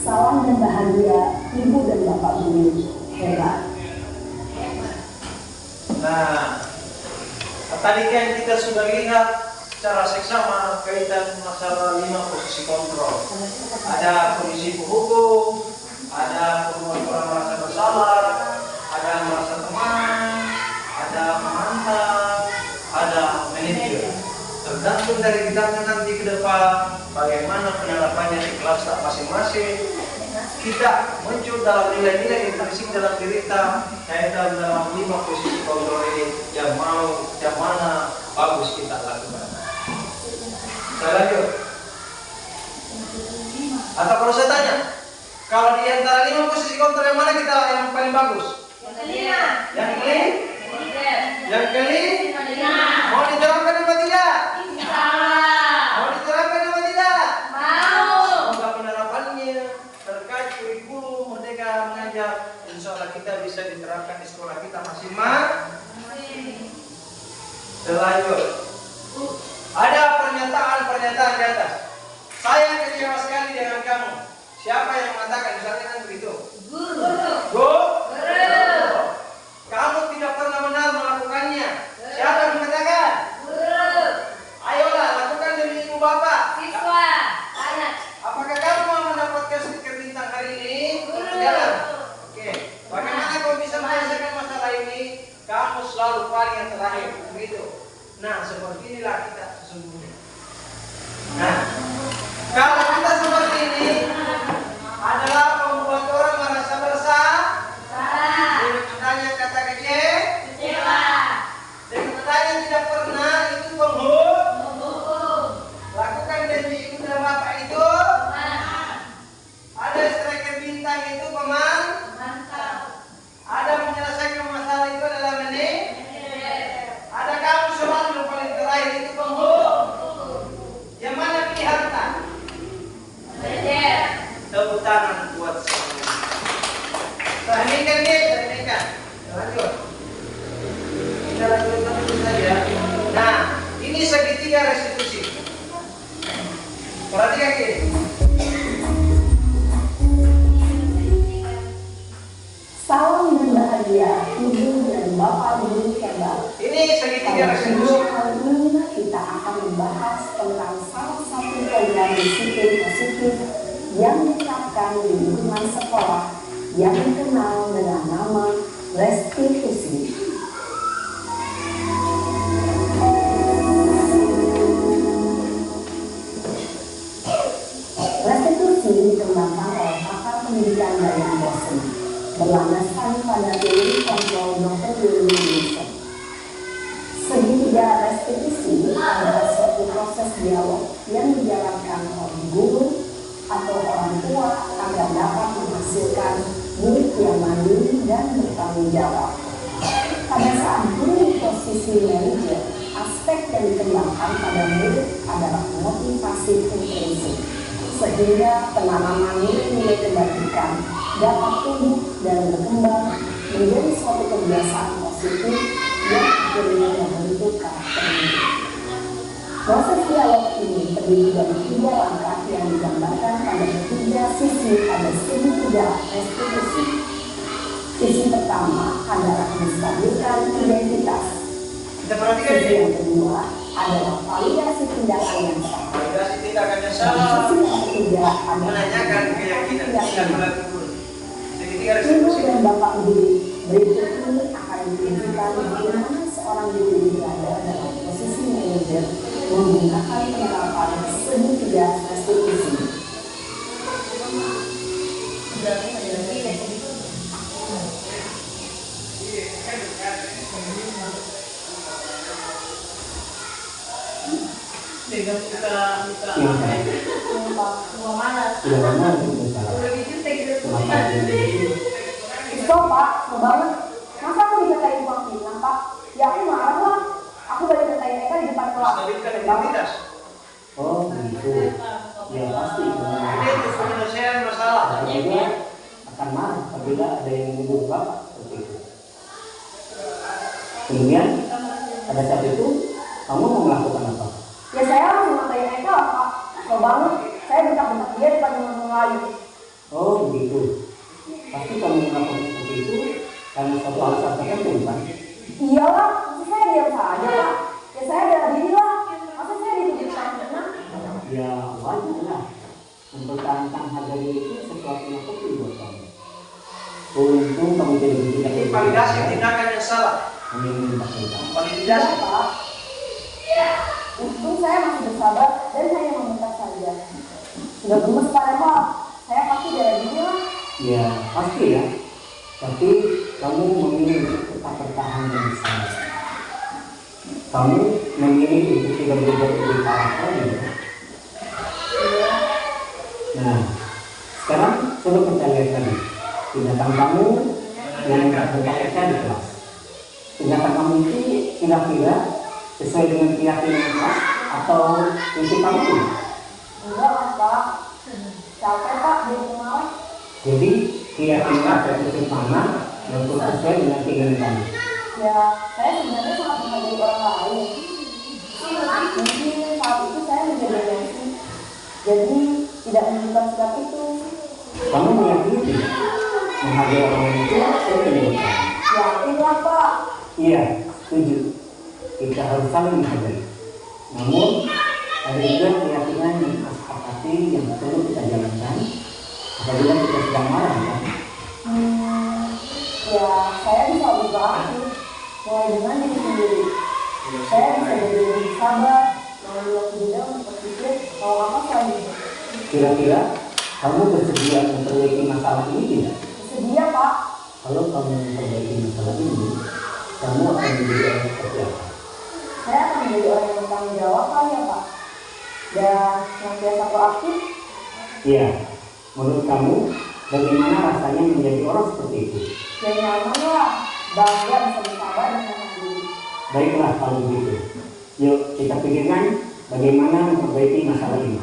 [SPEAKER 4] Salam dan bahagia Ibu dan Bapak Guru hebat.
[SPEAKER 1] Nah, tadi kan kita sudah lihat secara seksama kaitan masalah 5 posisi kontrol. Ada polisi penghukum, ada orang merasa bersalah, ada merasa teman, ada pemantau, ada manajer. Tergantung dari kita nanti ke depan bagaimana penerapannya di kelas masing-masing. Kita muncul dalam nilai-nilai yang tersirat dalam diri kita kaitan dalam 5 posisi kontrol ini yang mana bagus kita lakukan. Saya lanjut. Atau kalau saya tanya, kalau di antara 5 posisi kontrol yang mana kita yang paling bagus? Yang kelima. Mau diterapkan apa tidak? Mau diterapkan apa tidak? Semoga penerapannya terkait kurikulum Merdeka Mengajar, insya Allah kita bisa diterapkan di sekolah kita masing-masing. Selanjut, ada pernyataan di atas. Saya kecewa sekali dengan kamu. Siapa yang mengatakan misalnya kan begitu? Guru. Kamu tidak pernah benar melakukannya. Siapa yang mengatakan? Ayolah lakukan demi ibu bapak. Apakah kamu mau mendapatkan stiker bintang hari ini? Jalan. Oke. Bagaimana kamu bisa menyelesaikan masalah ini? Kamu selalu paling yang terakhir. Begitu. Nah, seperti inilah kita sesungguhnya. Nah, kalau kita seperti ini adalah membuat orang merasa bersalah. Dengan adanya kata kecewa. Dengan adanya tidak pernah itu penghukum. Lakukan demi ibu dan bapak itu. Ada striker bintang itu pemantau. Ada menyelesaikan masalah itu adalah ada kamu selalu paling terakhir itu penghukum. Yang mana pilihan tak? Tepuk tangan buat semua. Tahnikan dia, tahnikan. Lanjut. Kita lanjutkan dulu saja. Nah, ini segitiga restitusi. Perhatikan ini.
[SPEAKER 4] Salam dan bahagia Ibu dan Bapak Guru hebat.
[SPEAKER 1] Ini segitiga restitusi.
[SPEAKER 4] Kali ini kita akan membahas tentang salah satu program disiplin positif yang diterapkan di lingkungan sekolah yang dikenal dengan nama restitusi. Restitusi dikembangkan oleh pakar pendidikan Dayang Bosen, berlandaskan pada teori kontrol Dr. William Wilson. Segitiga restitusi adalah suatu proses dialog yang dijalankan oleh guru atau orang tua agar dapat menghasilkan murid yang mandiri dan bertanggung jawab. Pada saat guru posisi manajer, aspek yang dikembangkan pada murid adalah motivasi intrinsik, sehingga penanaman nilai-nilai kebajikan dapat tumbuh dan berkembang menjadi suatu kebiasaan positif yang akhirnya membentuk karakter murid. Proses dialog ini terdiri dari 3 langkah yang digambarkan pada 3 sisi pada segitiga restitusi. Sisi pertama adalah menstabilkan identitas.
[SPEAKER 1] Kita perhatikan
[SPEAKER 4] Sisi
[SPEAKER 1] ini.
[SPEAKER 4] yang kedua adalah validasi tindakan yang salah.
[SPEAKER 1] Validasi tindakan yang
[SPEAKER 4] Dan
[SPEAKER 1] salah.
[SPEAKER 4] sisi yang ketiga adalah
[SPEAKER 1] Menanyakan keyakinan tidak melakukan. Segitiga
[SPEAKER 4] Ibu
[SPEAKER 1] restitusi.
[SPEAKER 4] dan Bapak Guru, berikut ini akan ditunjukkan bagaimana seorang guru berada dalam posisi manajer menggunakan penerapan segitiga restitusi.
[SPEAKER 2] Pegang buka.
[SPEAKER 4] Pak.
[SPEAKER 2] Mau mana?
[SPEAKER 5] Tidak benar itu salah.
[SPEAKER 2] Lebih jutek gitu.
[SPEAKER 5] Kenapa dia begitu?
[SPEAKER 4] Itu Pak, mau banget. Masa aku dikatain Bang Pinang Pak? Ya aku marah lah. Aku baru katain mereka di depan kelas.
[SPEAKER 1] Stabilkan identitas.
[SPEAKER 5] Oh begitu. Ya pasti.
[SPEAKER 1] Ini untuk penyelesaian masalah.
[SPEAKER 5] Aku juga akan marah apabila ada yang menuduh Bapak seperti itu. Kemudian pada saat itu kamu mau melakukan apa?
[SPEAKER 4] Ya saya harus ngatain mereka lah Pak. Mau banget. Saya bentak-bentak dia depan teman-teman lain.
[SPEAKER 5] Oh begitu. Pasti kamu melakukan seperti itu karena suatu alasan tertentu kan?
[SPEAKER 4] Iyalah, masa saya diam saja Pak. Ya saya bela diri lah. Masa saya dituduh sama
[SPEAKER 5] Ya wajar lah. Mempertahankan harga diri itu sesuatu yang penting buat kamu. Untung kamu jadi tidak
[SPEAKER 1] Ini validasi tindakan yang salah.
[SPEAKER 5] Kami minta kita.
[SPEAKER 1] Validasi.
[SPEAKER 4] Iya, Pak. Untung saya masih bersabar dan hanya meminta saja. Sudah gemes Pak Rema. Saya pasti bela diri lah.
[SPEAKER 5] Ya pasti ya. Tapi kamu memilih untuk tetap bertahan dan sabar. Kamu memilih untuk tidak berbuat lebih parah lagi. Nah, sekarang coba kita lihat lagi tindakan kamu yang berkaitan di kelas. Tindakan kamu itu kira-kira sesuai dengan keyakinan kelas atau prinsip kamu?
[SPEAKER 4] Enggak lah Pak. Capek Pak di rumah.
[SPEAKER 5] Jadi keyakinan dan prinsip mana yang sesuai dengan keinginan kamu?
[SPEAKER 4] Ya, saya sebenarnya sangat menghargai orang lain. Mungkin saat itu saya menjadi emosi. Jadi tidak menunjukkan sikap itu.
[SPEAKER 5] Kamu meyakini tidak? Menghargai orang lain itu sesuai dengan kamu?
[SPEAKER 4] Yakin lah Pak.
[SPEAKER 5] Iya, setuju. Kita harus saling menghargai. Namun, ada juga keyakinan yang kita sepakati yang perlu kita jalankan apabila kita sedang marah, kan?
[SPEAKER 4] Ya, saya bisa ubah itu. Mulai dengan diri sendiri. Saya bisa jadi lebih sabar, mengelola diri untuk berpikir mau apa selanjutnya.
[SPEAKER 5] Kira-kira kamu bersedia memperbaiki masalah ini tidak?
[SPEAKER 4] Bersedia Pak.
[SPEAKER 5] Kalau kamu memperbaiki masalah ini, kamu akan menjadi orang seperti apa?
[SPEAKER 4] Saya akan menjadi orang yang bertanggung jawab kan ya Pak. Dan yang biasa proaktif.
[SPEAKER 5] Iya, menurut kamu bagaimana rasanya menjadi orang seperti itu?
[SPEAKER 4] Ya nyaman lah. Bangga bisa bersabar dan mandiri.
[SPEAKER 5] Baiklah kalau begitu. Yuk kita pikirkan bagaimana memperbaiki masalah ini.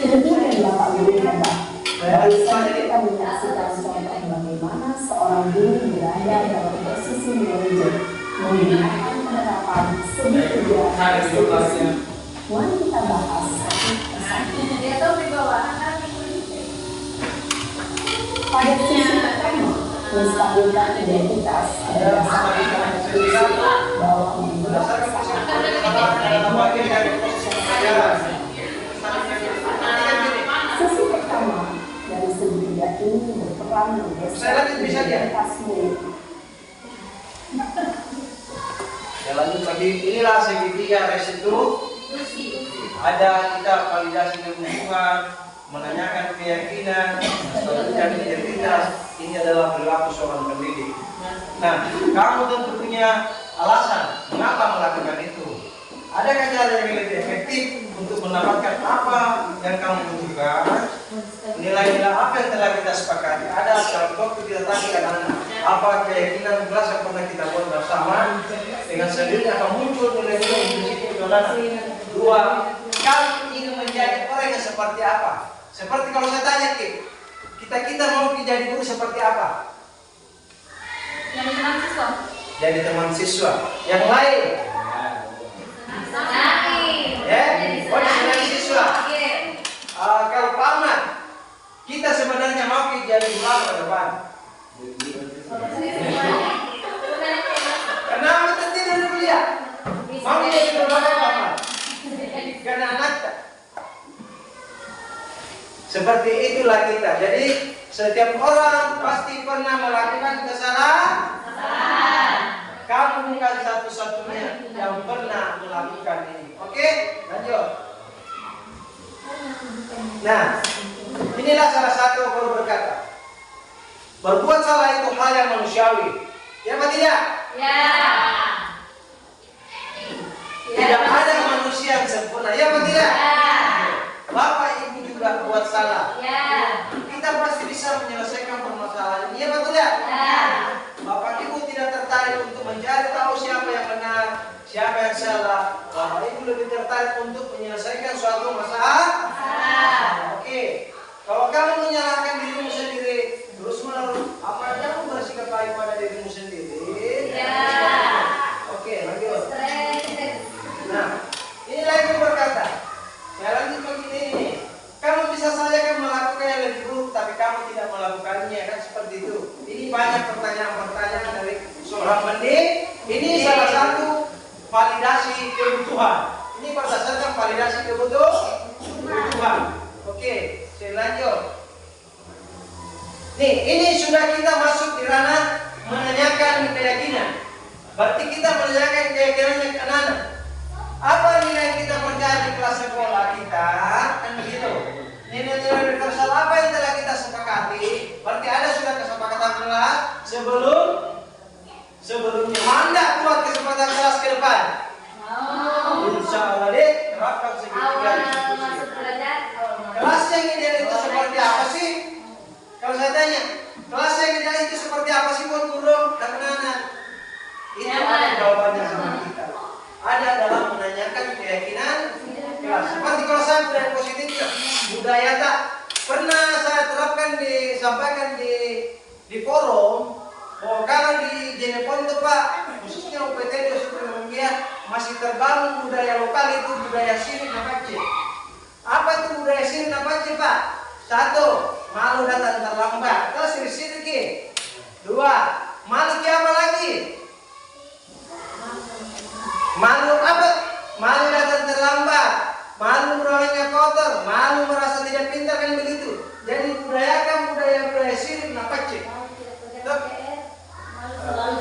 [SPEAKER 4] Kemudian Bapak Guru hebat. Barusan kita menyaksikan contoh bagaimana seorang guru berada dalam posisi manajer menggunakan penerapan segi kegiatan. Mari kita bahas satu persatu.
[SPEAKER 2] Dia tahu di bawah.
[SPEAKER 4] Pada sisi pertama, menstabilkan identitas berdasarkan prinsip bahwa membuat sisi pertama dari segitiga ini berperan menggeser identitas murid.
[SPEAKER 1] Ya lanjut lagi, inilah segitiga restitusi. Ada kita validasi hubungan, menanyakan keyakinan, dan identitas. Ini adalah perilaku seorang pendidik. Nah, kamu tentu punya alasan mengapa melakukan itu. Adakah cara yang lebih efektif untuk mendapatkan apa yang kamu butuhkan? Nilai-nilai apa yang telah kita sepakati? Ada dalam waktu kita tanyakan apa keyakinan kelas yang pernah kita buat bersama, dengan sendirinya akan muncul nilai-nilai prinsip ketuhanan. Dua, kamu ingin menjadi orang yang seperti apa? Seperti kalau saya tanya kita mau jadi guru seperti apa?
[SPEAKER 2] Yang teman siswa.
[SPEAKER 1] Jadi teman siswa. Yang lain? Ya, oh teman siswa. Kalau Pak Ahmad, kita sebenarnya mau jadi guru ke depan. Kenapa kita tidak kuliah? Mau jadi guru apa Pak Ahmad? Karena anak. Seperti itulah kita. Jadi setiap orang pasti pernah melakukan kesalahan. Kamu bukan satu-satunya yang pernah melakukan ini. Oke, lanjut. Nah, inilah salah satu guru berkata, berbuat salah itu hal yang manusiawi. Ya apa tidak?
[SPEAKER 2] Ya.
[SPEAKER 1] Tidak ada manusia yang sempurna. Ya atau tidak? Bapak Ibu juga buat salah.
[SPEAKER 2] Ya.
[SPEAKER 1] Kita pasti bisa menyelesaikan permasalahan ini. Ya atau tidak?
[SPEAKER 2] Ya.
[SPEAKER 1] Bapak Ibu tidak tertarik untuk mencari tahu siapa yang benar, siapa yang salah. Bapak Ibu lebih tertarik untuk menyelesaikan suatu masalah. Oke. Kalau kamu menyalahkan dirimu sendiri, terus menerus, apa kamu bersikap baik pada dirimu sendiri?
[SPEAKER 2] Ya.
[SPEAKER 1] Oke, lanjut. Nah, ini lagi berkata, saya lanjut begini ini. Kamu bisa saja kan melakukan yang lebih buruk, tapi kamu tidak melakukannya, kan seperti itu. Ini banyak pertanyaan-pertanyaan dari seorang pendidik. Ini salah satu validasi kebutuhan. Ini berdasarkan validasi kebutuhan. Oke, saya lanjut. Nih, ini sudah kita masuk di ranah menanyakan keyakinan. Berarti kita menanyakan keyakinannya ke anak-anak. Apa nilai kita percaya di kelas sekolah kita? Kan begitu. Nilai-nilai universal apa yang telah kita sepakati? Berarti ada sudah kesepakatan kelas sebelumnya. Anda buat kesepakatan kelas ke depan? Insya Allah deh, terapkan segitiga diskusi. Kelas yang ideal itu seperti apa sih? Kalau saya tanya, kelas yang ideal itu seperti apa sih buat guru dan anak-anak? Itu ada jawabannya sama kita. Ada dalam menanyakan keyakinan kelas. Seperti kalau saya budaya positif, budaya tak pernah saya terapkan disampaikan di forum. Oh, kalau di Jenepon itu Pak, khususnya UPT dia masih terbangun budaya lokal itu budaya Sirik Napace. Apa itu budaya Sirik Napace Pak? 1, malu datang terlambat. Terus sirik-sirik. 2, malu apa lagi? Malu apa? Malu datang terlambat, malu orangnya kotor, malu merasa tidak pintar, kan begitu. Jadi budayakan budaya Sirik Napace.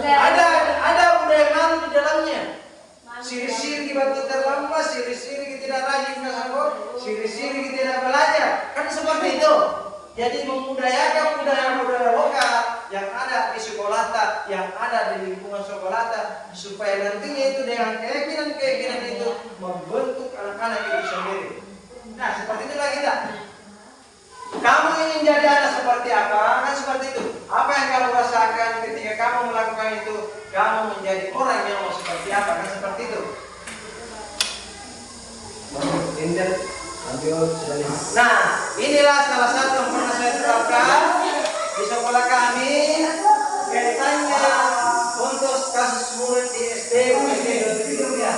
[SPEAKER 1] Ada budaya malu di dalamnya. Sirik-sirik batu terlambat, sirik-sirik tidak rajin mengajar, sirik-sirik tidak belajar. Kan seperti itu. Jadi membudayakan budaya-budaya lokal yang ada di sekolah, yang ada di lingkungan sekolah, supaya nantinya itu dengan keyakinan itu membentuk anak-anak itu sendiri. Nah, seperti itulah kita. Kamu ingin jadi anak seperti apa? Kan seperti itu. Apa yang kamu rasakan ketika kamu melakukan itu? Kamu menjadi orang yang mau seperti apa? Kan seperti itu. Nah, inilah salah satu yang pernah saya terapkan di sekolah kami. Kaitannya untuk kasus murid di SD, begitu ya.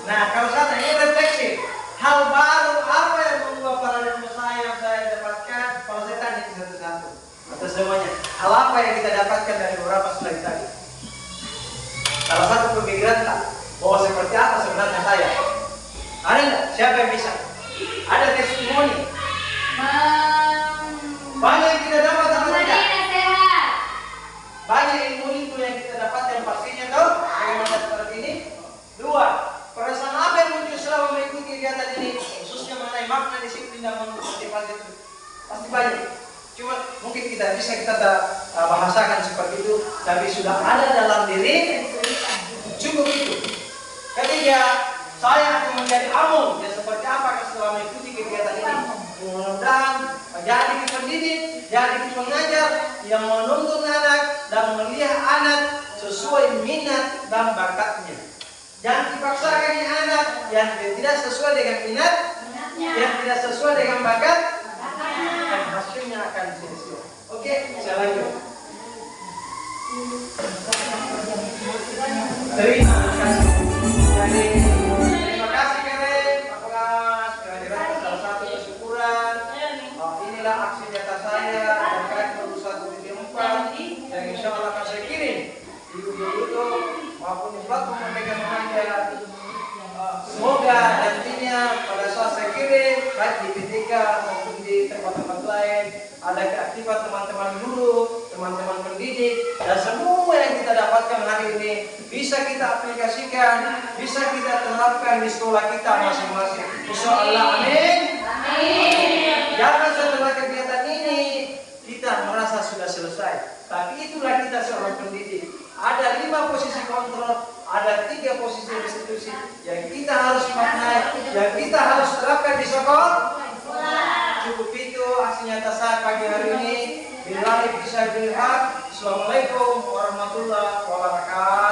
[SPEAKER 1] Nah, kalau saya ini refleksi, hal baru apa yang hal apa yang kita dapatkan dari beberapa slide tadi? Salah satu pemikiran tak bahwa seperti apa sebenarnya saya? Ada nggak? Siapa yang bisa? Ada testimoni? Banyak yang kita dapat atau tidak? Banyak ilmu itu yang kita dapatkan pastinya tahu bagaimana seperti ini. Dua, perasaan apa yang muncul setelah mengikuti kegiatan ini, khususnya mengenai makna disiplin dan motivasi itu pasti banyak. Cuma mungkin kita bahasakan seperti itu, tapi sudah ada dalam diri, cukup itu. Ketiga, saya akan menjadi amun dan seperti apa setelah mengikuti kegiatan ini. Mudah-mudahan menjadi pendidik, jadi pengajar yang menuntun anak dan melihat anak sesuai minat dan bakatnya. Jangan dipaksakan anak yang tidak sesuai dengan minat, yang tidak sesuai dengan bakat, dan hasilnya akan sia-sia. Oke, saya lanjut. Terima kasih. Jadi, terima kasih Karen, Pak Kelas, kehadiran salah satu kesyukuran. Inilah aksi nyata saya terkait berusaha di 4 yang insya Allah akan saya kirim di YouTube maupun di platform mereka mengajar. Semoga nantinya pada saat saya kirim baik di PTK maupun di tempat-tempat lain ada keaktifan teman-teman guru, teman-teman pendidik, dan semua yang kita dapatkan hari ini bisa kita aplikasikan, bisa kita terapkan di sekolah kita masing-masing. Insya Allah, amin. Jangan setelah kegiatan ini kita merasa sudah selesai, tapi itulah kita seorang pendidik. Ada 5 posisi kontrol, ada 3 posisi restitusi yang kita harus maknai, yang kita harus terapkan di sekolah. Cukup itu aksi nyata saya pagi hari ini. Billahi bisa dilihat. Assalamualaikum warahmatullahi wabarakatuh.